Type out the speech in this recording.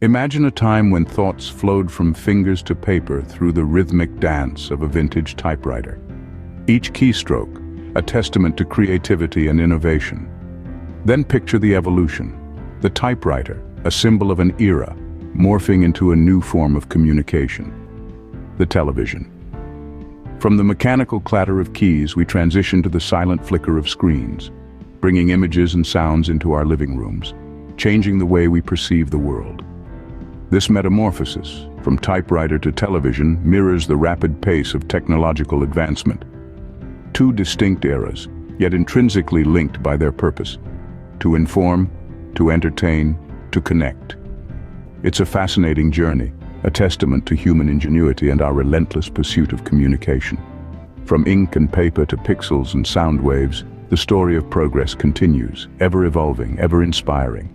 Imagine a time when thoughts flowed from fingers to paper through the rhythmic dance of a vintage typewriter. Each keystroke, a testament to creativity and innovation. Then picture the evolution. The typewriter, a symbol of an era, morphing into a new form of communication. The television. From the mechanical clatter of keys, we transition to the silent flicker of screens, bringing images and sounds into our living rooms, changing the way we perceive the world. This metamorphosis, from typewriter to television, mirrors the rapid pace of technological advancement. Two distinct eras, yet intrinsically linked by their purpose: to inform, to entertain, to connect. It's a fascinating journey, a testament to human ingenuity and our relentless pursuit of communication. From ink and paper to pixels and sound waves, the story of progress continues, ever evolving, ever inspiring.